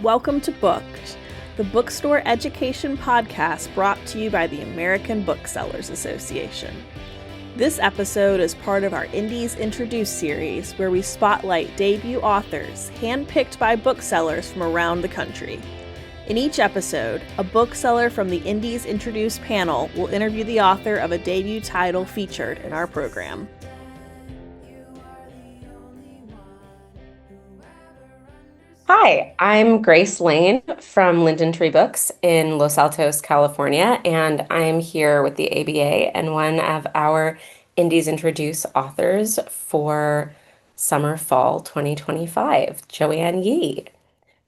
Welcome to Booked, the bookstore education podcast brought to you by the American Booksellers Association. This episode is part of our Indies Introduced series, where we spotlight debut authors handpicked by booksellers from around the country. In each episode, a bookseller from the Indies Introduced panel will interview the author of a debut title featured in our program. Hi, I'm Grace Lane from Linden Books in Los Altos, California, and I'm here with the ABA and one of our Indies Introduce authors for Summer Fall 2025, Joanne Yi.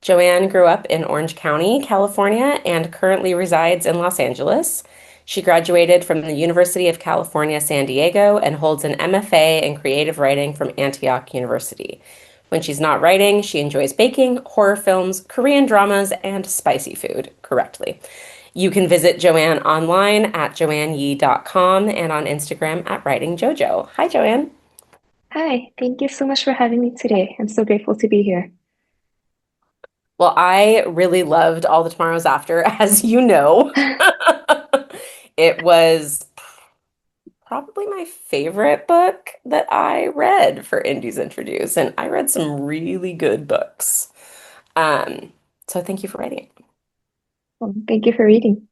Joanne grew up in Orange County, California, and currently resides in Los Angeles. She graduated from the University of California, San Diego, and holds an MFA in creative writing from Antioch University. When she's not writing, she enjoys baking, horror films, Korean dramas, and spicy food correctly. You can visit Joanne online at joanneyi.com and on Instagram at writingjojo. Hi, Joanne. Hi, thank you so much for having me today. I'm so grateful to be here. Well, I really loved All the Tomorrows After, as you know. It was probably my favorite book that I read for Indies Introduce, and I read some really good books. So thank you for writing it. Well, thank you for reading.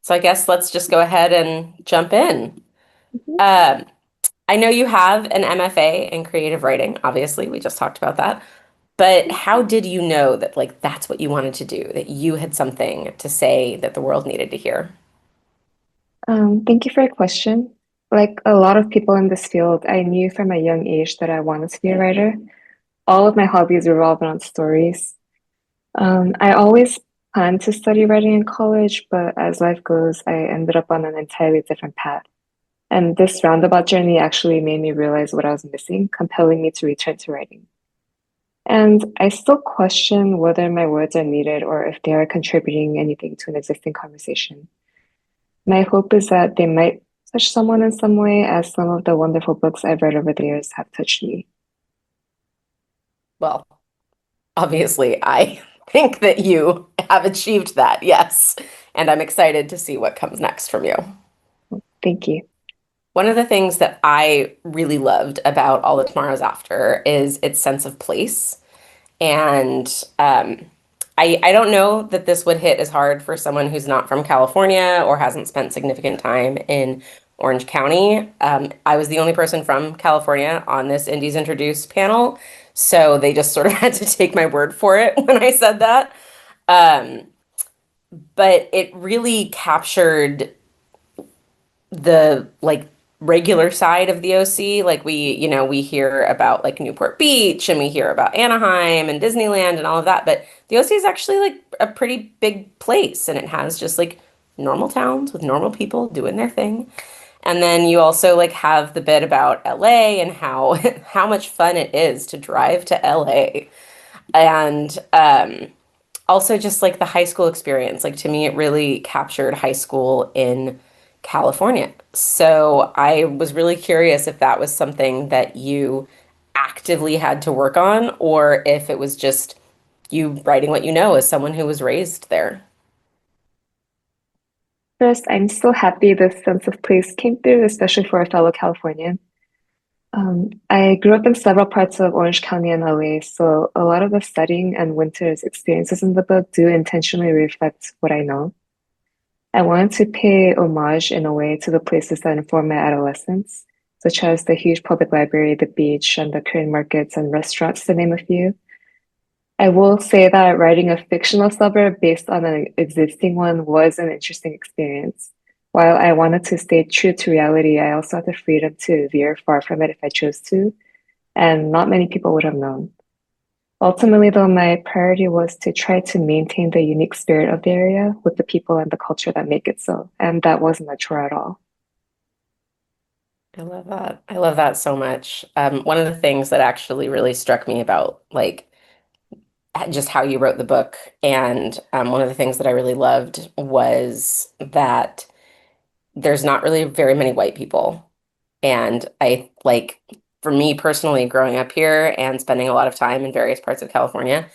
So I guess let's just go ahead and jump in. Mhm. I know you have an MFA in creative writing, obviously, we just talked about that. But how did you know that that's what you wanted to do, that you had something to say that the world needed to hear? Thank you for your question. Like a lot of people in this field, I knew from a young age that I wanted to be a writer. All of my hobbies revolve around stories. I always planned to study writing in college, but as life goes, I ended up on an entirely different path. And this roundabout journey actually made me realize what I was missing, compelling me to return to writing. And I still question whether my words are needed or if they are contributing anything to an existing conversation. My hope is that they might touch someone in some way, as some of the wonderful books I've read over the years have touched me. Well, obviously, I think that you have achieved that, yes. And I'm excited to see what comes next from you. Thank you. One of the things that I really loved about All the Tomorrows After is its sense of place. And I don't know that this would hit as hard for someone who's not from California or hasn't spent significant time in Orange County. I was the only person from California on this Indies Introduced panel, so they just sort of had to take my word for it when I said that. Um, but it really captured the regular side of the OC. Like we hear about like Newport Beach and we hear about Anaheim and Disneyland and all of that, but the OC is actually like a pretty big place and it has just like normal towns with normal people doing their thing. And then you also like have the bit about LA and how how much fun it is to drive to LA. And also just like the high school experience. Like to me, it really captured high school in California. So I was really curious if that was something that you actively had to work on, or if it was just you writing what you know as someone who was raised there. First, I'm so happy this sense of place came through, especially for a fellow Californian. I grew up in several parts of Orange County and LA, so a lot of the setting and winter's experiences in the book do intentionally reflect what I know. I wanted to pay homage in a way to the places that informed my adolescence, such as the huge public library, the beach, and the Korean markets and restaurants, to name a few. I will say that writing a fictional suburb based on an existing one was an interesting experience. While I wanted to stay true to reality, I also had the freedom to veer far from it if I chose to, and not many people would have known. Ultimately, though, my priority was to try to maintain the unique spirit of the area with the people and the culture that make it so, and that wasn't a chore at all. I love that. I love that so much. One of the things that actually really struck me about just how you wrote the book, and one of the things that I really loved was that there's not really very many white people. And I like, for me personally, growing up here and spending a lot of time in various parts of California,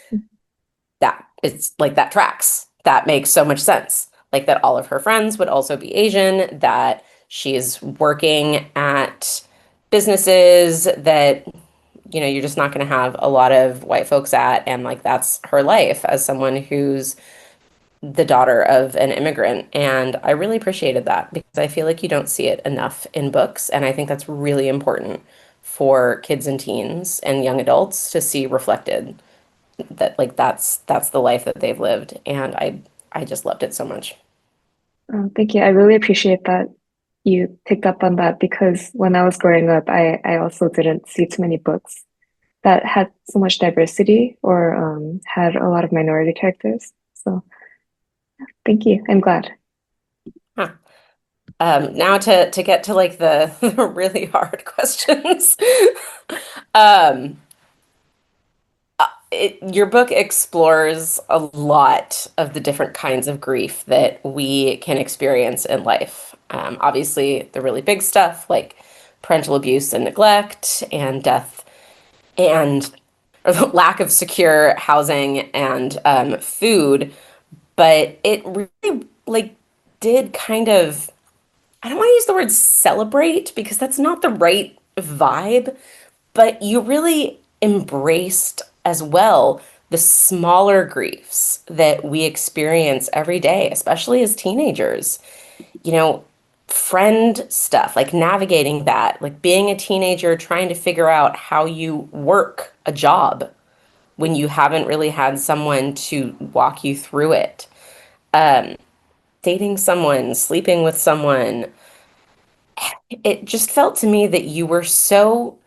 it's like that tracks. That makes so much sense. Like that all of her friends would also be Asian, that she's working at businesses that, you're just not going to have a lot of white folks at. And like that's her life as someone who's the daughter of an immigrant. And I really appreciated that because I feel like you don't see it enough in books. And I think that's really important for kids and teens and young adults to see reflected, that like that's the life that they've lived. And I just loved it so much. Thank you. I really appreciate that you picked up on that because when I was growing up, I also didn't see too many books that had so much diversity or had a lot of minority characters. So thank you. I'm glad. Huh. Now to get to like the, the really hard questions. um your book explores a lot of the different kinds of grief that we can experience in life. Obviously, the really big stuff like parental abuse and neglect and death and lack of secure housing and food. But it really like did kind of, I don't want to use the word celebrate because that's not the right vibe, but you really embraced as well the smaller griefs that we experience every day, especially as teenagers. You know, friend stuff, like navigating that, like being a teenager, trying to figure out how you work a job when you haven't really had someone to walk you through it. Dating someone, sleeping with someone. It just felt to me that you were so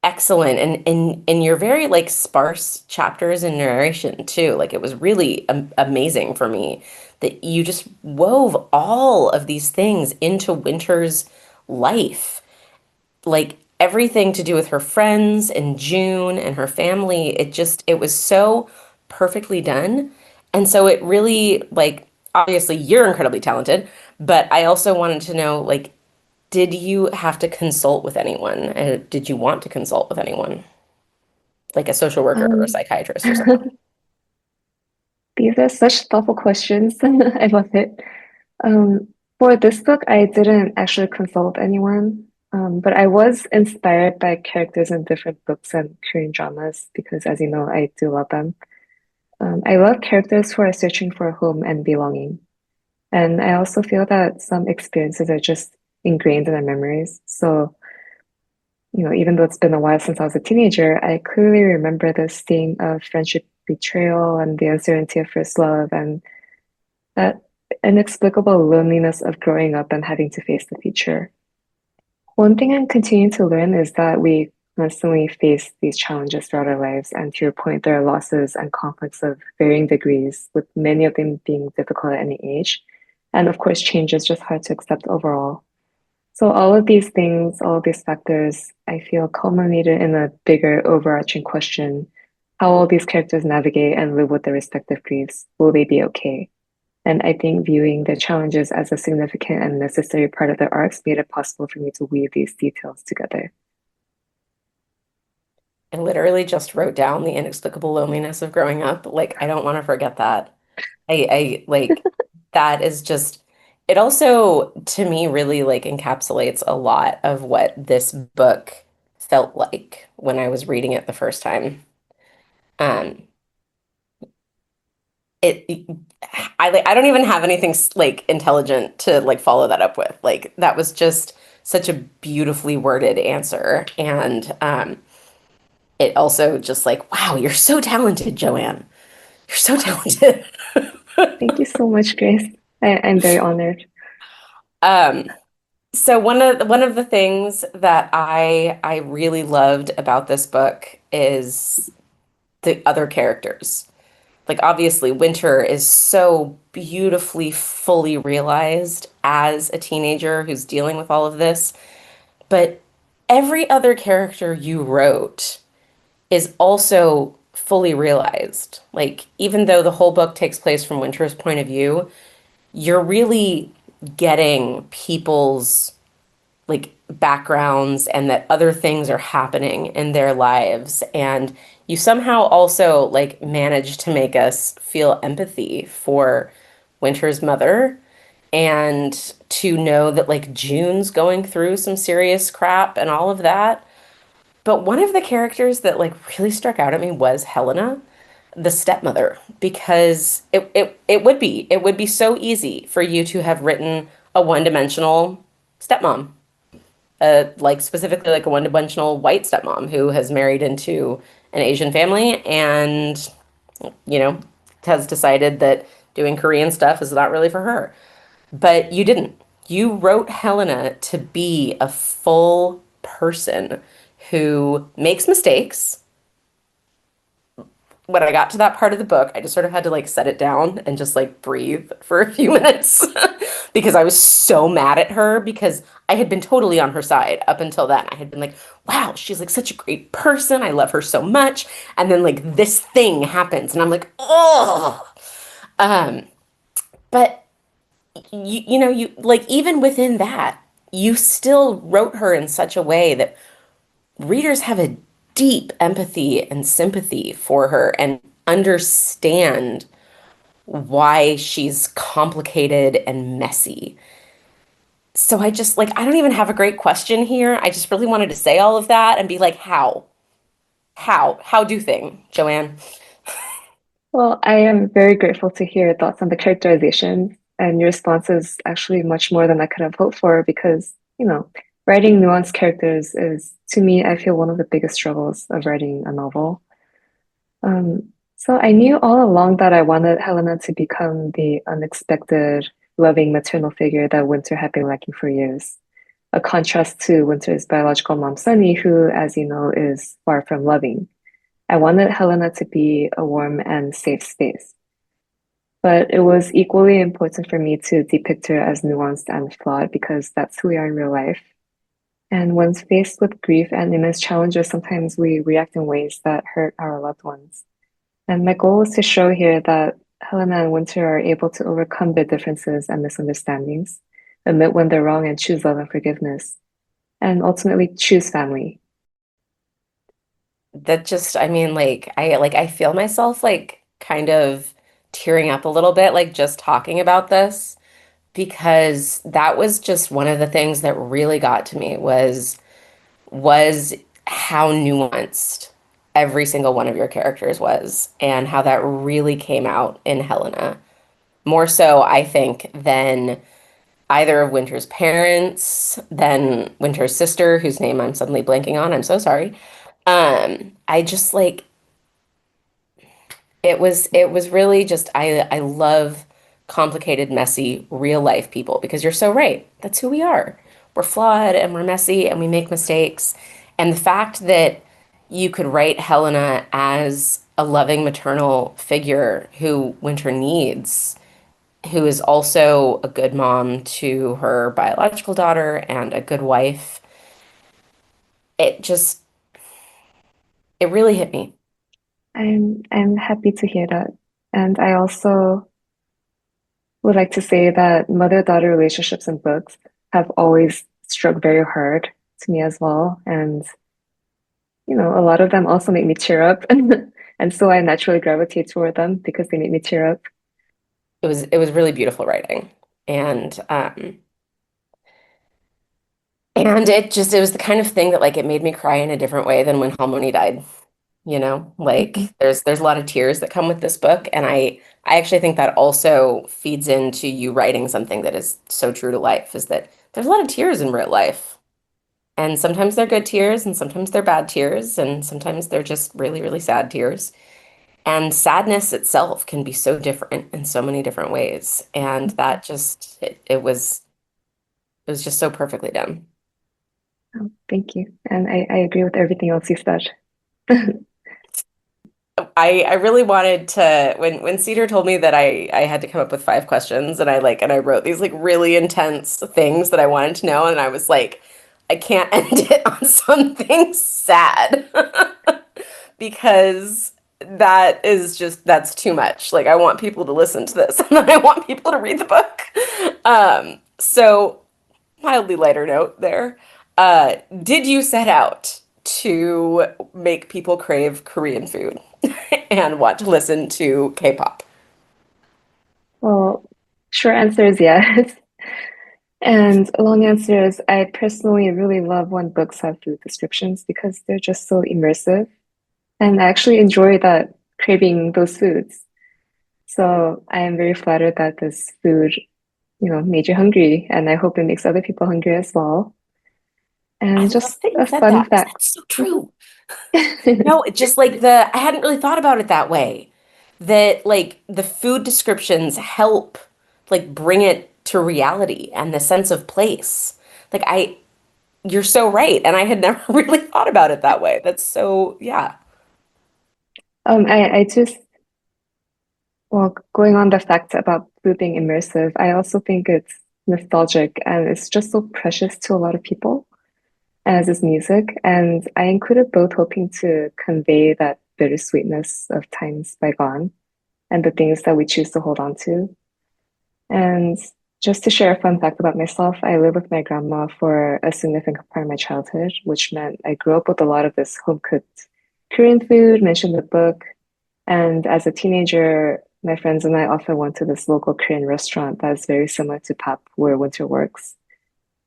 excellent and in your very like sparse chapters and narration too. Like it was really amazing for me that you just wove all of these things into Winter's life. Like everything to do with her friends and June and her family. It was so perfectly done. And so it really like obviously you're incredibly talented, but I also wanted to know like did you have to consult with anyone? Did you want to consult with anyone, like a social worker or a Um, psychiatrist or someone? these are such thoughtful questions. I love it. Um, for this book, I didn't actually consult anyone, but I was inspired by characters in different books and Korean dramas because, as you know, I do love them. I love characters who are searching for a home and belonging. And I also feel that some experiences are just ingrained in our memories. So, even though it's been a while since I was a teenager, I clearly remember the sting of friendship betrayal and the uncertainty of first love and that inexplicable loneliness of growing up and having to face the future. One thing I'm continuing to learn is that we constantly face these challenges throughout our lives. And to your point, there are losses and conflicts of varying degrees, with many of them being difficult at any age. And of course, change is just hard to accept overall. So all of these things, all of these factors, I feel culminated in a bigger overarching question. How will these characters navigate and live with their respective griefs? Will they be okay? And I think viewing the challenges as a significant and necessary part of their arcs made it possible for me to weave these details together. I literally just wrote down the inexplicable loneliness of growing up. Like, I don't want to forget that. I like that is just, it also to me really like encapsulates a lot of what this book felt like when I was reading it the first time. Um, it I don't even have anything like intelligent to like follow that up with. Like that was just such a beautifully worded answer. And it also just like, wow, you're so talented, Joanne. You're so talented. Thank you so much, Grace. I'm very honored. Um, so one of the things that I really loved about this book is the other characters. Like obviously Winter is so beautifully fully realized as a teenager who's dealing with all of this, but every other character you wrote is also fully realized. Like even though the whole book takes place from Winter's point of view, you're really getting people's like backgrounds and that other things are happening in their lives and you somehow also like managed to make us feel empathy for Winter's mother and to know that like June's going through some serious crap and all of that. But one of the characters that like really struck out at me was Helena, the stepmother, because it would be so easy for you to have written a one-dimensional stepmom, like specifically like a one-dimensional white stepmom who has married into an Asian family and you know has decided that doing Korean stuff is not really for her. But you didn't. You wrote Helena to be a full person who makes mistakes. When I got to that part of the book, I just sort of had to like set it down and just like breathe for a few minutes because I was so mad at her because I had been totally on her side up until then. I had been like, wow, she's like such a great person. I love her so much. And then like this thing happens and I'm like, oh. Um, but you like even within that, you still wrote her in such a way that readers have a deep empathy and sympathy for her and understand why she's complicated and messy. So I just like, I don't even have a great question here. I just really wanted to say all of that and be like, how? How do thing, Joanne? Well, I am very grateful to hear your thoughts on the characterization, and your response is actually much more than I could have hoped for because, writing nuanced characters is, to me, I feel one of the biggest struggles of writing a novel. So I knew all along that I wanted Helena to become the unexpected, loving maternal figure that Winter had been lacking for years. A contrast to Winter's biological mom, Sunny, who, as you know, is far from loving. I wanted Helena to be a warm and safe space. But it was equally important for me to depict her as nuanced and flawed because that's who we are in real life. And when faced with grief and immense challenges, sometimes we react in ways that hurt our loved ones. And my goal is to show here that Helena and Winter are able to overcome their differences and misunderstandings, admit when they're wrong, and choose love and forgiveness, and ultimately choose family. That just, I mean, I feel myself like kind of tearing up a little bit, like just talking about this, because that was just one of the things that really got to me was how nuanced every single one of your characters was and how that really came out in Helena. More so, I think, than either of Winter's parents, than Winter's sister, whose name I'm suddenly blanking on. I'm so sorry. I just like it was really just I love complicated, messy, real life people because you're so right. That's who we are. We're flawed and we're messy and we make mistakes. And the fact that you could write Helena as a loving maternal figure who Winter needs, who is also a good mom to her biological daughter and a good wife, it just it really hit me. I'm happy to hear that. And I also would like to say that mother-daughter relationships in books have always struck very hard to me as well. And, a lot of them also make me tear up. And so I naturally gravitate toward them because they make me tear up. It was really beautiful writing. And and it was the kind of thing that like it made me cry in a different way than when Harmony died. Like Mhm. there's a lot of tears that come with this book, and I actually think that also feeds into you writing something that is so true to life, is that there's a lot of tears in real life. And sometimes they're good tears, and sometimes they're bad tears, and sometimes they're just really, really sad tears. And sadness itself can be so different in so many different ways. And that just it was just so perfectly done. Oh, thank you. And I agree with everything else you said. I really wanted to when Cedar told me that I had to come up with 5 questions and I wrote these like really intense things that I wanted to know and I was like I can't end it on something sad because that's too much. Like I want people to listen to this and then I want people to read the book. So mildly lighter note there. Did you set out to make people crave Korean food and want to listen to K-pop? Well, short answer is yes. And a long answer is I personally really love when books have food descriptions because they're just so immersive. And I actually enjoy that craving those foods. So I am very flattered that this food, made you hungry, and I hope it makes other people hungry as well. I And love just that you a said fun that, 'cause fact. that's so true. No, it's just like I hadn't really thought about it that way. That like the food descriptions help like bring it to reality and the sense of place. Like you're so right. And I had never really thought about it that way. That's so, yeah. I just, well, going on the fact about food being immersive, I also think it's nostalgic and it's just so precious to a lot of people, as is music. And I included both hoping to convey that bittersweetness of times bygone and the things that we choose to hold on to. And just to share a fun fact about myself, I lived with my grandma for a significant part of my childhood, which meant I grew up with a lot of this home cooked Korean food mentioned in the book. And as a teenager, my friends and I often went to this local Korean restaurant that's very similar to Pap, where Winter works.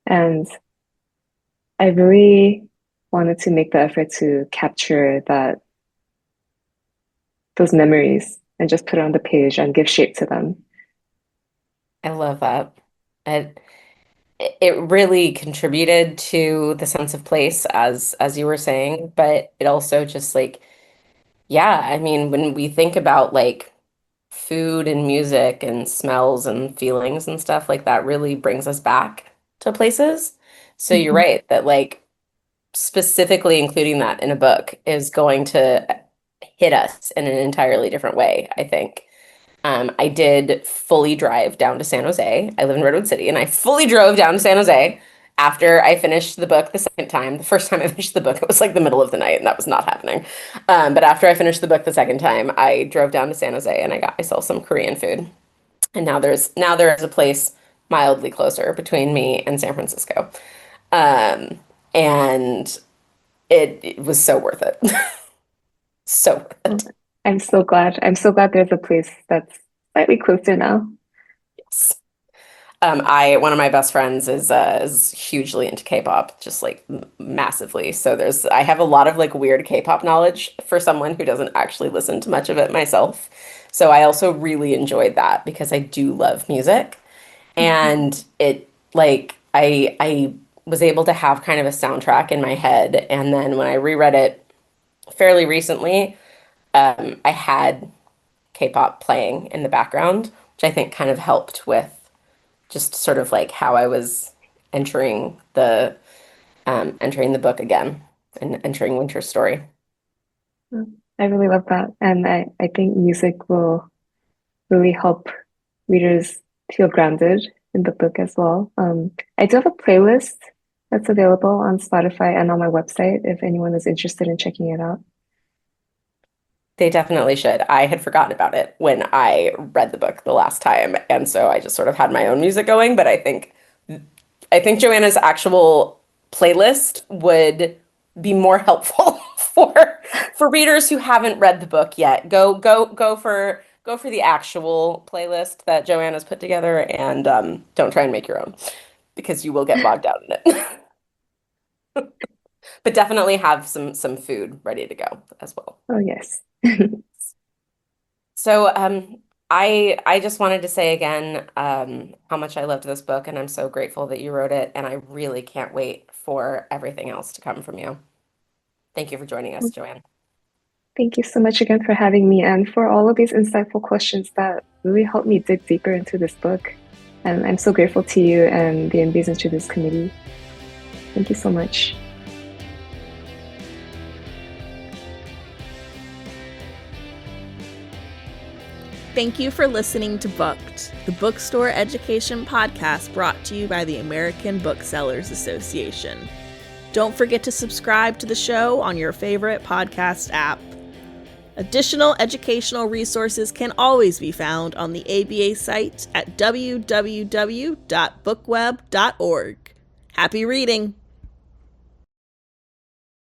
And I really wanted to make the effort to capture those memories and just put it on the page and give shape to them. I love that. It it really contributed to the sense of place as you were saying, but it also just like, yeah, I mean, when we think about like food and music and smells and feelings and stuff like that really brings us back to places. So you're Mhm. right that like specifically including that in a book is going to hit us in an entirely different way, I think. I did fully drive down to San Jose. I live in Redwood City, and I fully drove down to San Jose after I finished the book the second time. The first time I finished the book, it was like the middle of the night, and that was not happening. But after I finished the book the second time, I drove down to San Jose and I got myself some Korean food. And now there is a place mildly closer between me and San Francisco. Um, and it was so worth it. So worth Well, it. I'm so glad. I'm so glad there's a place that's slightly closer now. Yes. I one of my best friends is hugely into K-pop, just like massively. So I have a lot of like weird K-pop knowledge for someone who doesn't actually listen to much of it myself. So I also really enjoyed that because I do love music, Mhm. and it like I was able to have kind of a soundtrack in my head, and then when I reread it fairly recently, I had K-pop playing in the background, which I think kind of helped with just sort of like how I was entering the book again and entering Winter's story. I really love that. And I think music will really help readers feel grounded in the book as well. I do have a playlist that's available on Spotify and on my website if anyone is interested in checking it out. They definitely should. I had forgotten about it when I read the book the last time, and so I just sort of had my own music going, but I think Joanna's actual playlist would be more helpful for readers who haven't read the book yet. Go for the actual playlist that Joanna's put together, and don't try and make your own because you will get bogged down in it. But definitely have some food ready to go as well. Oh, yes. So I just wanted to say again how much I loved this book, and I'm so grateful that you wrote it, and I really can't wait for everything else to come from you. Thank you for joining us, Joanne. Thank you so much again for having me and for all of these insightful questions that really helped me dig deeper into this book. And I'm so grateful to you and the MB's Introduced Committee. Thank you so much. Thank you for listening to Booked, the bookstore education podcast brought to you by the American Booksellers Association. Don't forget to subscribe to the show on your favorite podcast app. Additional educational resources can always be found on the ABA site at www.bookweb.org. Happy reading!